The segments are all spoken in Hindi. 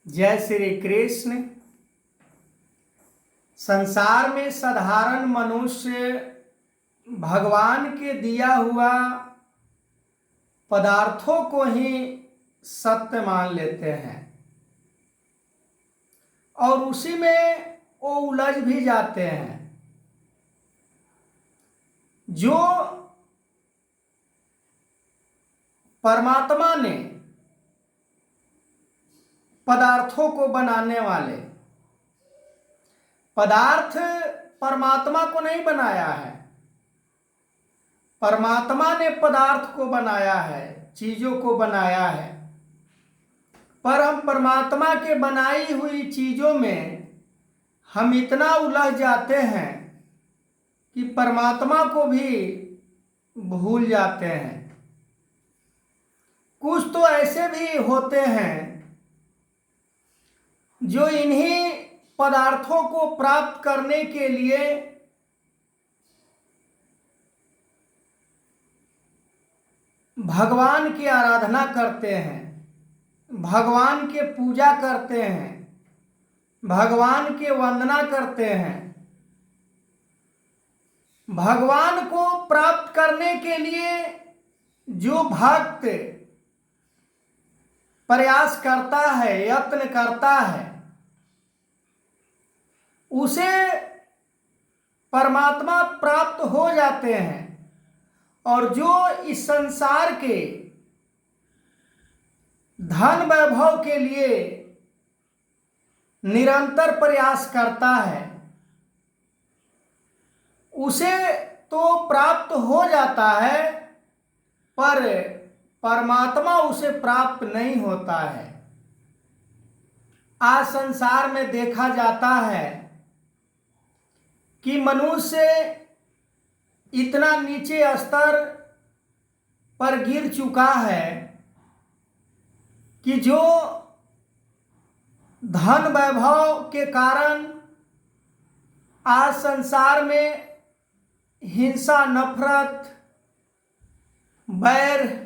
जय श्री कृष्ण। संसार में साधारण मनुष्य भगवान के दिया हुआ पदार्थों को ही सत्य मान लेते हैं और उसी में वो उलझ भी जाते हैं। जो परमात्मा ने पदार्थों को बनाने वाले, पदार्थ परमात्मा को नहीं बनाया है, परमात्मा ने पदार्थ को बनाया है, चीजों को बनाया है। पर हम परमात्मा के बनाई हुई चीजों में हम इतना उलझ जाते हैं कि परमात्मा को भी भूल जाते हैं। कुछ तो ऐसे भी होते हैं जो इन्हीं पदार्थों को प्राप्त करने के लिए भगवान की आराधना करते हैं, भगवान के पूजा करते हैं, भगवान के वंदना करते हैं। भगवान को प्राप्त करने के लिए जो भक्त प्रयास करता है, यत्न करता है, उसे परमात्मा प्राप्त हो जाते हैं। और जो इस संसार के धन वैभव के लिए निरंतर प्रयास करता है, उसे तो प्राप्त हो जाता है, पर परमात्मा उसे प्राप्त नहीं होता है। आज संसार में देखा जाता है कि मनुष्य इतना नीचे स्तर पर गिर चुका है कि जो धन वैभव के कारण आज संसार में हिंसा, नफरत, बैर,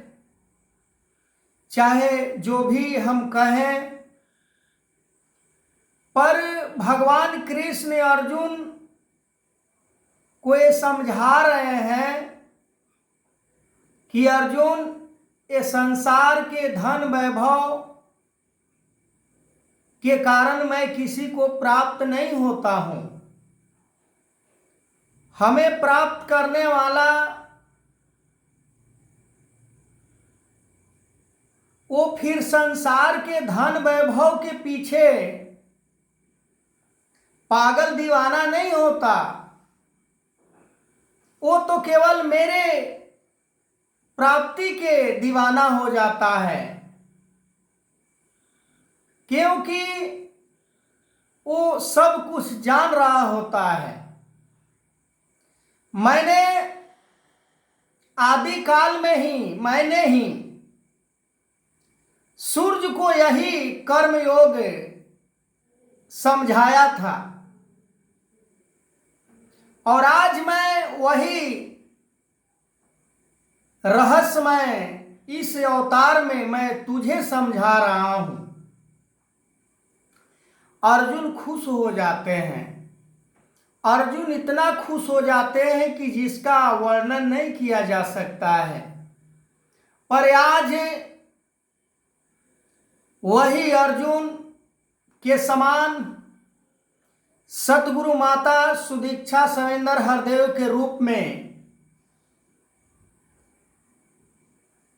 चाहे जो भी हम कहें, पर भगवान कृष्ण अर्जुन को ये समझा रहे हैं कि अर्जुन, ये संसार के धन वैभव के कारण मैं किसी को प्राप्त नहीं होता हूं। हमें प्राप्त करने वाला वो फिर संसार के धन वैभव के पीछे पागल दीवाना नहीं होता। वो तो केवल मेरे प्राप्ति के दीवाना हो जाता है, क्योंकि वो सब कुछ जान रहा होता है। मैंने आदि काल में मैंने ही सूर्य को यही कर्म योग समझाया था और आज मैं वही रहस्यमय इस अवतार में मैं तुझे समझा रहा हूं। अर्जुन खुश हो जाते हैं। अर्जुन इतना खुश हो जाते हैं कि जिसका वर्णन नहीं किया जा सकता है। पर आज वही अर्जुन के समान सतगुरु माता सुदीक्षा सवेंद्र हरदेव के रूप में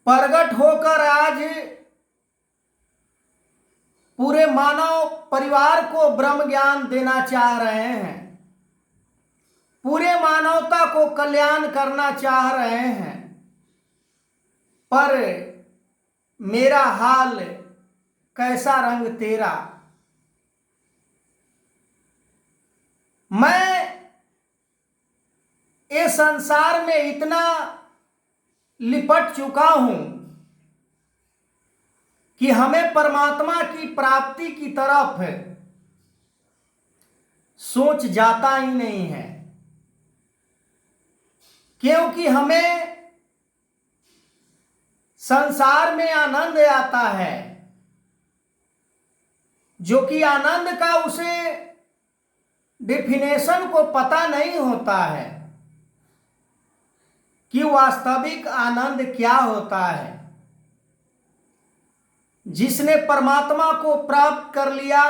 प्रकट होकर आज पूरे मानव परिवार को ब्रह्म ज्ञान देना चाह रहे हैं, पूरे मानवता को कल्याण करना चाह रहे हैं। पर मेरा हाल कैसा रंग तेरा, मैं इस संसार में इतना लिपट चुका हूं कि हमें परमात्मा की प्राप्ति की तरफ सोच जाता ही नहीं है, क्योंकि हमें संसार में आनंद आता है, जो कि आनंद का उसे डेफिनेशन को पता नहीं होता है कि वास्तविक आनंद क्या होता है। जिसने परमात्मा को प्राप्त कर लिया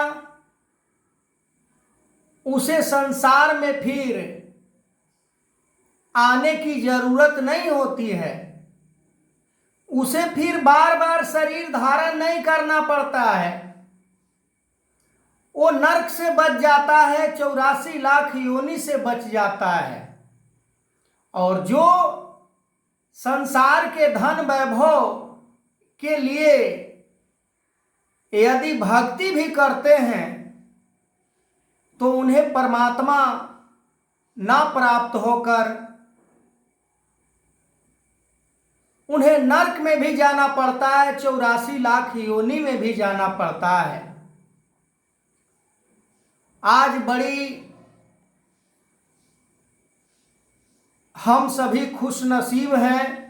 उसे संसार में फिर आने की जरूरत नहीं होती है, उसे फिर बार बार शरीर धारण नहीं करना पड़ता है। वो नरक से बच जाता है, 84 लाख योनि से बच जाता है। और जो संसार के धन वैभव के लिए यदि भक्ति भी करते हैं तो उन्हें परमात्मा ना प्राप्त होकर उन्हें नरक में भी जाना पड़ता है, 84 लाख योनि में भी जाना पड़ता है। आज बड़ी हम सभी खुश नसीब हैं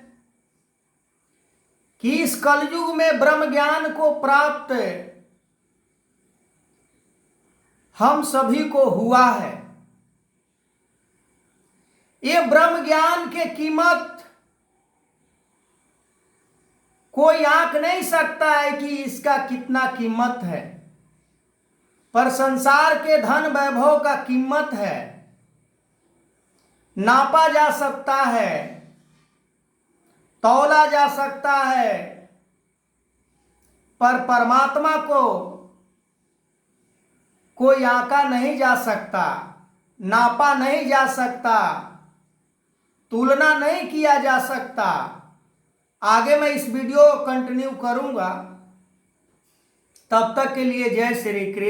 कि इस कलयुग में ब्रह्म ज्ञान को प्राप्त हम सभी को हुआ है। ये ब्रह्म ज्ञान के कीमत कोई आंक नहीं सकता है कि इसका कितना कीमत है, पर संसार के धन वैभव का कीमत है, नापा जा सकता है, तौला जा सकता है, पर परमात्मा को कोई आंका नहीं जा सकता, नापा नहीं जा सकता, तुलना नहीं किया जा सकता। आगे मैं इस वीडियो को कंटिन्यू करूंगा, तब तक के लिए जय श्री कृष्ण।